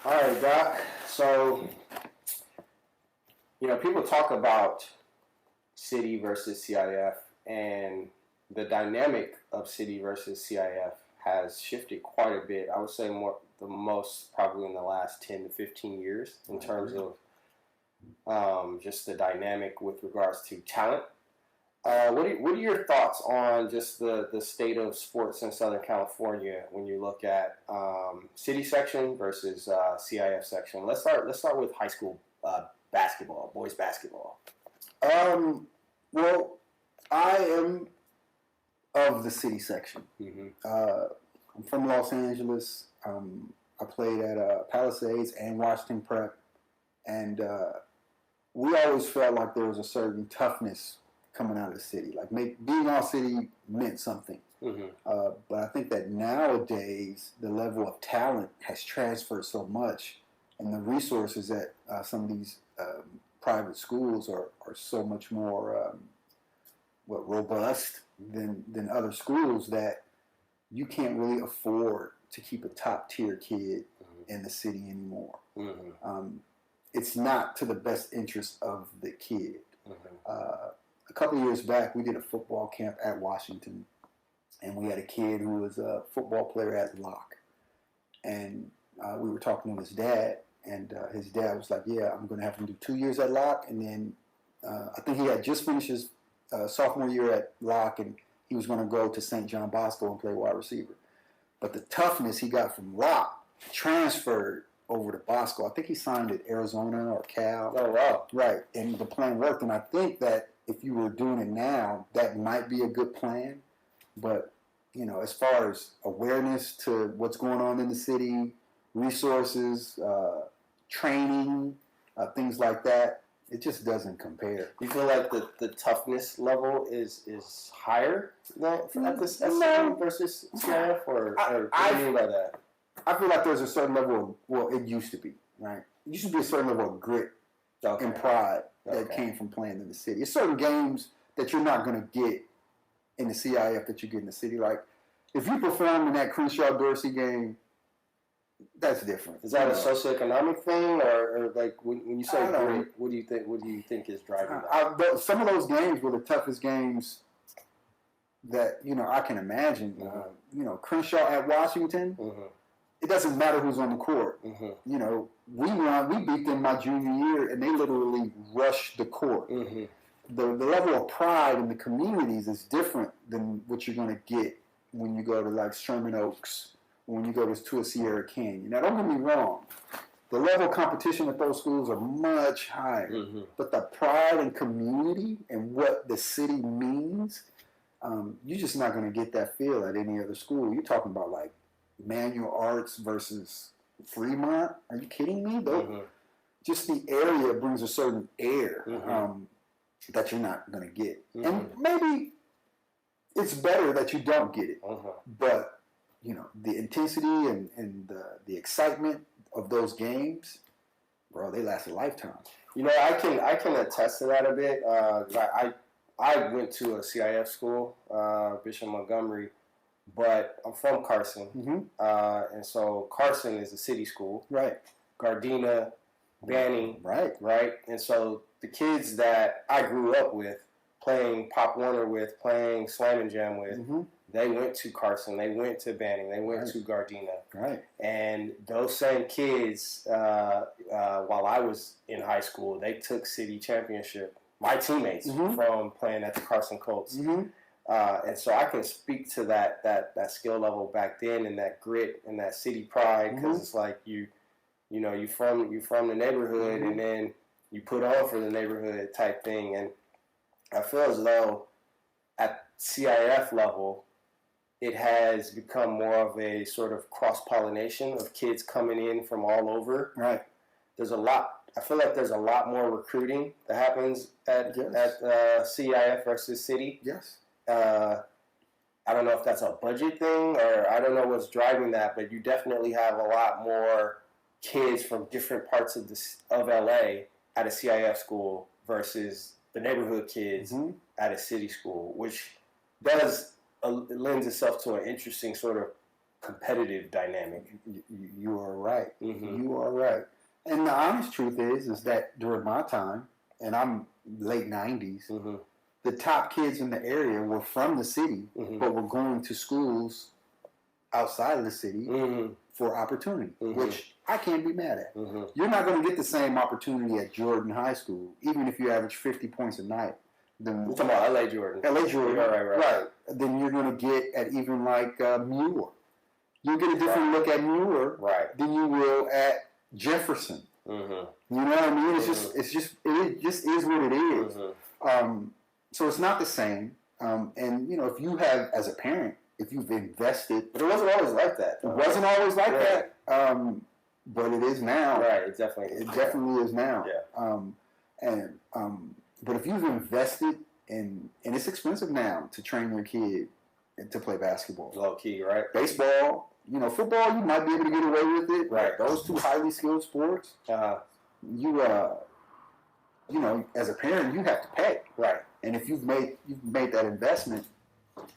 All right, Doc. So, people talk about city versus CIF, and the dynamic of city versus CIF has shifted quite a bit. I would say the most probably in the last 10 to 15 years in terms of just the dynamic with regards to talent. What are your thoughts on just the state of sports in Southern California when you look at city section versus CIF section? Let's start with high school basketball, boys basketball. Well, I am of the city section. Mm-hmm. I'm from Los Angeles. I played at Palisades and Washington Prep, and we always felt like there was a certain toughness coming out of the city. Like being all city meant something. Mm-hmm. But I think that nowadays the level of talent has transferred so much, and the resources at some of these private schools are so much more robust than other schools that you can't really afford to keep a top tier kid in the city anymore. Mm-hmm. It's not to the best interest of the kid. Mm-hmm. A couple of years back, we did a football camp at Washington, and we had a kid who was a football player at Locke. And we were talking to his dad, and his dad was like, yeah, I'm going to have him do 2 years at Locke, and then I think he had just finished his sophomore year at Locke, and he was going to go to St. John Bosco and play wide receiver. But the toughness he got from Locke transferred over to Bosco. I think he signed at Arizona or Cal. Oh, wow. Right, and the plan worked, and I think that if you were doing it now, that might be a good plan. But, as far as awareness to what's going on in the city, resources, training, things like that, it just doesn't compare. You feel like the toughness level is higher at this No. versus CIF, or what do you mean by that? I feel like there's a certain level of, it used to be, right? It used to be a certain level of grit and pride that came from playing in the city. It's certain games that you're not going to get in the CIF that you get in the city. Like, if you perform in that Crenshaw-Dorsey game, that's different. Is that a socioeconomic thing, or like when you say grit, what do you think? What do you think is driving that? Some of those games were the toughest games that I can imagine. Mm-hmm. Crenshaw at Washington. Mm-hmm. It doesn't matter who's on the court. Mm-hmm. We beat them my junior year, and they literally rushed the court. Mm-hmm. The level of pride in the communities is different than what you're going to get when you go to like Sherman Oaks, or when you go to a Sierra Canyon. Now, don't get me wrong. The level of competition at those schools are much higher. Mm-hmm. But the pride and community and what the city means, you're just not going to get that feel at any other school. You're talking about like Manual Arts versus Fremont. Are you kidding me? Just the area brings a certain air that you're not going to get. And maybe it's better that you don't get it. But, the intensity and the excitement of those games, bro, they last a lifetime. I can attest to that a bit. I went to a CIF school, Bishop Montgomery, but I'm from Carson, and so Carson is a city school, right? Gardena, Banning, right, and so the kids that I grew up with, playing Pop Warner with, playing Slam and Jam with, they went to Carson, they went to Banning, they went to Gardena, right? And those same kids, while I was in high school, they took city championship. My teammates from playing at the Carson Colts. And so I can speak to that skill level back then, and that grit and that city pride, because it's like you from the neighborhood, and then you put on for the neighborhood type thing. And I feel as though at CIF level, it has become more of a sort of cross-pollination of kids coming in from all over. Right. I feel like there's a lot more recruiting that happens at CIF versus city. Yes. I don't know if that's a budget thing, or I don't know what's driving that, but you definitely have a lot more kids from different parts of LA at a CIF school versus the neighborhood kids at a city school, which lends itself to an interesting sort of competitive dynamic. You are right. Mm-hmm. You are right. And the honest truth is that during my time, and I'm late 90s, Mm-hmm. the top kids in the area were from the city, Mm-hmm. but were going to schools outside of the city Mm-hmm. for opportunity, Mm-hmm. which I can't be mad at. Mm-hmm. You're not going to get the same opportunity at Jordan High School, even if you average 50 points a night. You're talking about L.A. Jordan. LA Jordan, right. Then you're going to get at even like Muir. You'll get a different look at Muir than you will at Jefferson. Mm-hmm. You know what I mean? It just is what it is. Mm-hmm. So it's not the same. And if you have, as a parent, if you've invested, but it wasn't always like that. It wasn't always like that. But it is now. Right. It definitely is now. Yeah. But if you've invested and it's expensive now to train your kid to play basketball. Low key, right? Baseball, football, you might be able to get away with it. Right. Those two highly skilled sports, you as a parent, you have to pay. Right. And if you've made that investment,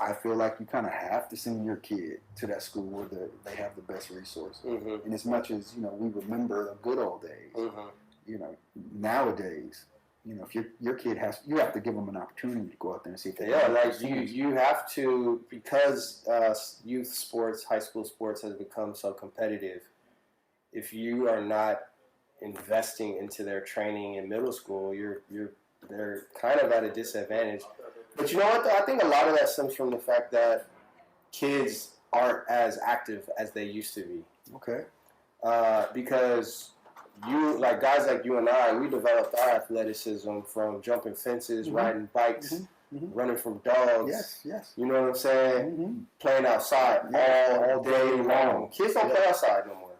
I feel like you kind of have to send your kid to that school where they have the best resources. Mm-hmm. And as much as we remember the good old days, mm-hmm. Nowadays, if your kid you have to give them an opportunity to go out there and see if they you have to, because youth sports, high school sports has become so competitive. If you are not investing into their training in middle school, they're kind of at a disadvantage. But you know what, though? I think a lot of that stems from the fact that kids aren't as active as they used to be. Okay. Because guys like you and I, we developed our athleticism from jumping fences, mm-hmm. riding bikes, mm-hmm. running from dogs. Yes. You know what I'm saying? Mm-hmm. Playing outside all day long. Kids don't play outside no more.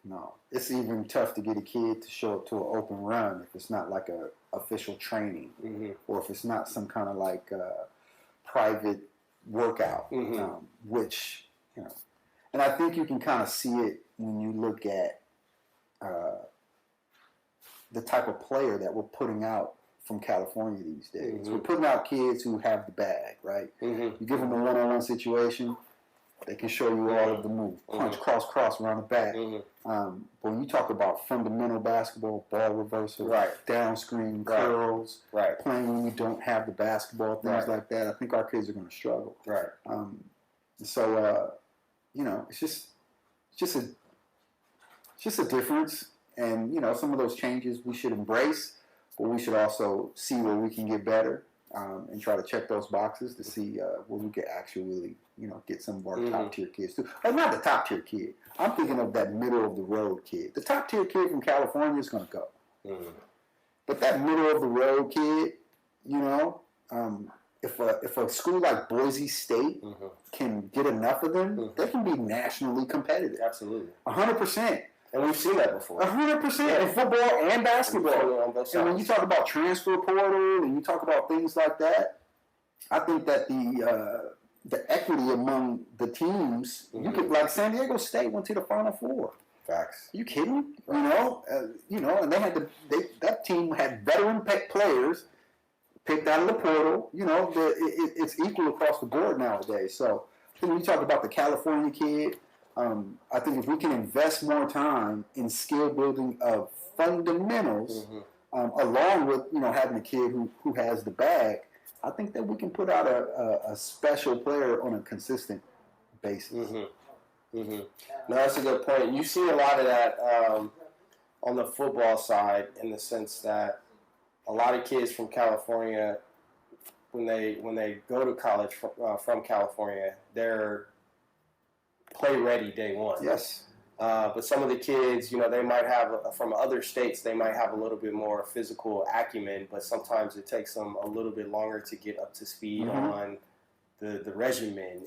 No. It's even tough to get a kid to show up to an open run if it's not like a official training, mm-hmm. or if it's not some kind of like private workout, mm-hmm. Which and I think you can kind of see it when you look at the type of player that we're putting out from California these days. Mm-hmm. We're putting out kids who have the bag, right? Mm-hmm. You give them a one-on-one situation, they can show you all of the moves. Punch, mm-hmm. cross, around the back. Mm-hmm. But when you talk about fundamental basketball, ball reversal, down screen, curls, playing when you don't have the basketball, things like that, I think our kids are going to struggle. Right. So it's just a difference, and some of those changes we should embrace, but we should also see where we can get better, and try to check those boxes to see where we could actually get some of our mm-hmm. top tier kids too. Or not the top tier kid. I'm thinking of that middle of the road kid. The top tier kid from California is going to go, mm-hmm. but that middle of the road kid, if a school like Boise State mm-hmm. can get enough of them, mm-hmm. they can be nationally competitive. Absolutely. 100%. And we've seen that before. 100% in football and basketball. And when you talk about transfer portal and you talk about things like that, I think that the equity among the teams, mm-hmm. you could, like San Diego State went to the Final Four. Facts. You kidding? And they had that team had veteran players picked out of the portal. It's equal across the board nowadays. So I think when you talk about the California kid, I think if we can invest more time in skill building of fundamentals, mm-hmm. Along with having a kid who has the bag, I think that we can put out a special player on a consistent basis. Mm-hmm. Mm-hmm. No, that's a good point. You see a lot of that on the football side, in the sense that a lot of kids from California, when they go to college from California, they're play ready day one. Yes. But some of the kids, they might have, from other states, they might have a little bit more physical acumen, but sometimes it takes them a little bit longer to get up to speed mm-hmm. on the regimen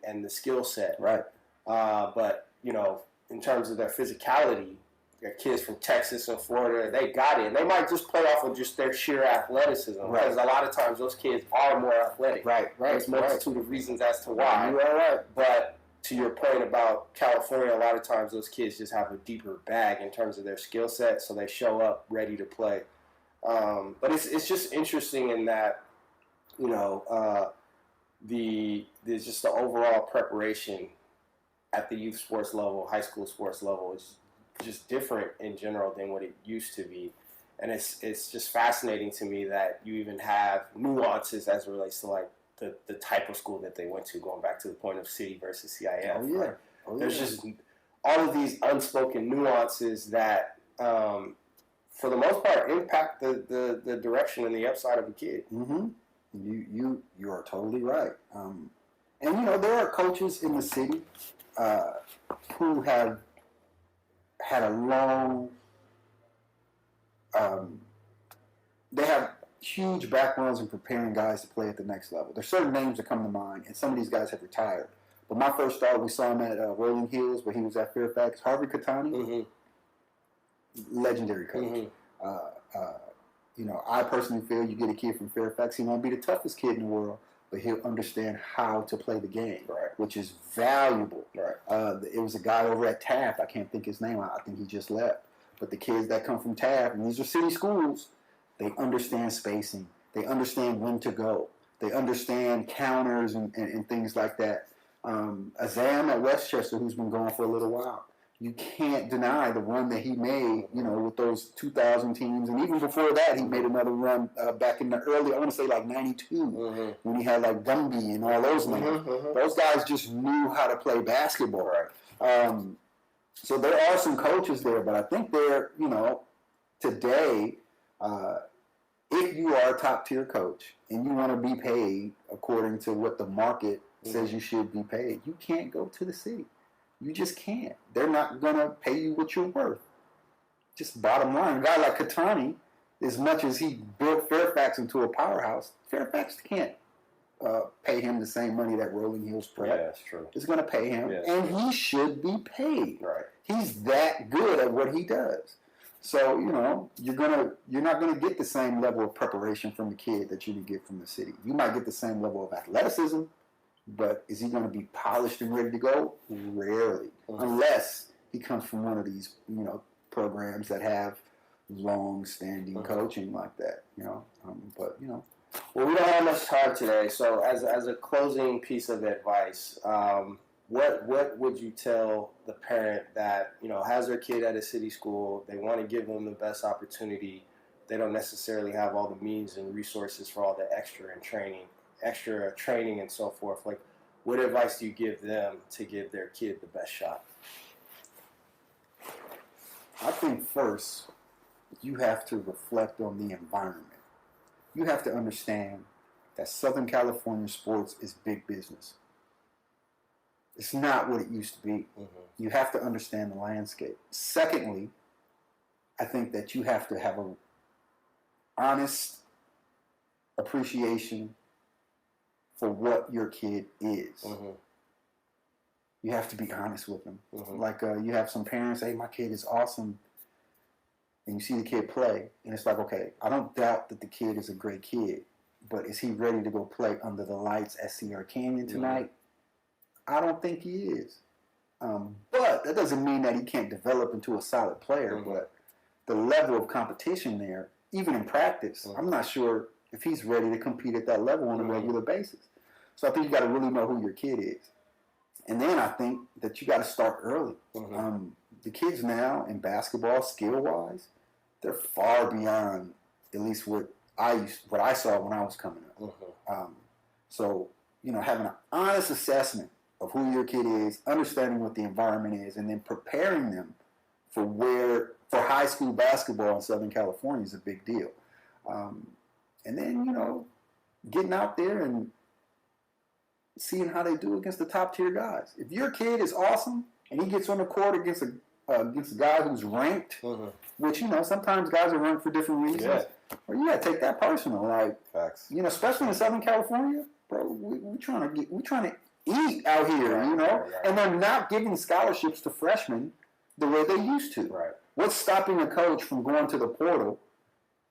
and the skill set. Right. But, in terms of their physicality, their kids from Texas and Florida, they got it. And they might just play off of just their sheer athleticism. Right. Because a lot of times those kids are more athletic. Right. There's a multitude of reasons as to why. You are right. But to your point about California, a lot of times those kids just have a deeper bag in terms of their skill set, so they show up ready to play. But it's just interesting in that, there's just the overall preparation at the youth sports level, high school sports level, is just different in general than what it used to be. And it's just fascinating to me that you even have nuances as it relates to like the type of school that they went to, going back to the point of city versus CIF. Oh, yeah. Right? There's Yeah. just all of these unspoken nuances that, for the most part, impact the direction and the upside of a kid. Mm-hmm. You are totally right. And there are coaches in the city who have had a long. They have huge backgrounds in preparing guys to play at the next level. There's certain names that come to mind, and some of these guys have retired. But my first thought, we saw him at Rolling Hills, where he was at Fairfax. Harvey Katani, legendary coach. I personally feel you get a kid from Fairfax, he won't be the toughest kid in the world, but he'll understand how to play the game, right, which is valuable. Right. It was a guy over at Taft. I can't think his name. I think he just left. But the kids that come from Taft, and these are city schools, they understand spacing. They understand when to go. They understand counters and things like that. Azam at Westchester, who's been going for a little while, you can't deny the run that he made, with those 2000 teams. And even before that, he made another run back in the early, I want to say like 92, when he had like Gumby and all those names. Those guys just knew how to play basketball. Right. So there are some coaches there, but I think they're, today, if you are a top-tier coach and you want to be paid according to what the market says you should be paid, you can't go to the city. You just can't. They're not going to pay you what you're worth. Just bottom line. A guy like Katani, as much as he built Fairfax into a powerhouse, Fairfax can't pay him the same money that Rolling Hills Prep that's true. is going to pay him, Yes. and he should be paid. Right. He's that good at what he does. So, you're not gonna get the same level of preparation from the kid that you would get from the city. You might get the same level of athleticism, but is he gonna be polished and ready to go? Rarely. Unless he comes from one of these, programs that have long-standing coaching like that, Well, we don't have much time today, so as a closing piece of advice, what would you tell the parent that has their kid at a city school? They want to give them the best opportunity. They don't necessarily have all the means and resources for all the extra training and so forth. Like, what advice do you give them to give their kid the best shot? I think first you have to reflect on the environment. You have to understand that Southern California sports is big business. It's not what it used to be. You have to understand the landscape. Secondly, I think that you have to have an honest appreciation for what your kid is. You have to be honest with them. Like you have some parents say, my kid is awesome, and you see the kid play, and it's like, okay, I don't doubt that the kid is a great kid, but is he ready to go play under the lights at Sierra Canyon tonight? I don't think he is. But that doesn't mean that he can't develop into a solid player. But the level of competition there, even in practice, I'm not sure if he's ready to compete at that level on a regular basis. So I think you got to really know who your kid is. And then I think that you got to start early. The kids now in basketball, skill-wise, they're far beyond at least what I saw when I was coming up. So, having an honest assessment of who your kid is, understanding what the environment is, and then preparing them for high school basketball in Southern California is a big deal. And then, getting out there and seeing how they do against the top-tier guys. If your kid is awesome and he gets on the court against a guy who's ranked, which, sometimes guys are ranked for different reasons, well, you got to take that personal. Like, Facts. Especially in Southern California, bro, we're trying to eat out here, Right. And they're not giving scholarships to freshmen the way they used to. Right. What's stopping a coach from going to the portal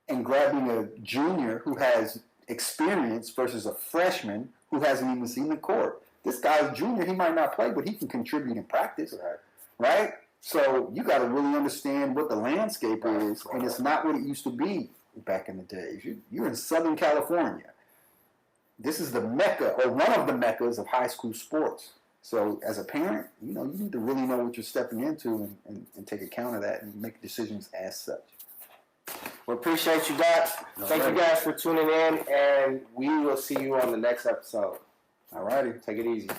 and grabbing a junior who has experience versus a freshman who hasn't even seen the court? This guy's junior, he might not play, but he can contribute in practice, right? So you got to really understand what the landscape is, and it's not what it used to be back in the days. You're in Southern California. This is the mecca, or one of the meccas of high school sports. So as a parent, you need to really know what you're stepping into and take account of that and make decisions as such. We appreciate you guys. Thank you guys for tuning in, and we will see you on the next episode. All righty. Take it easy.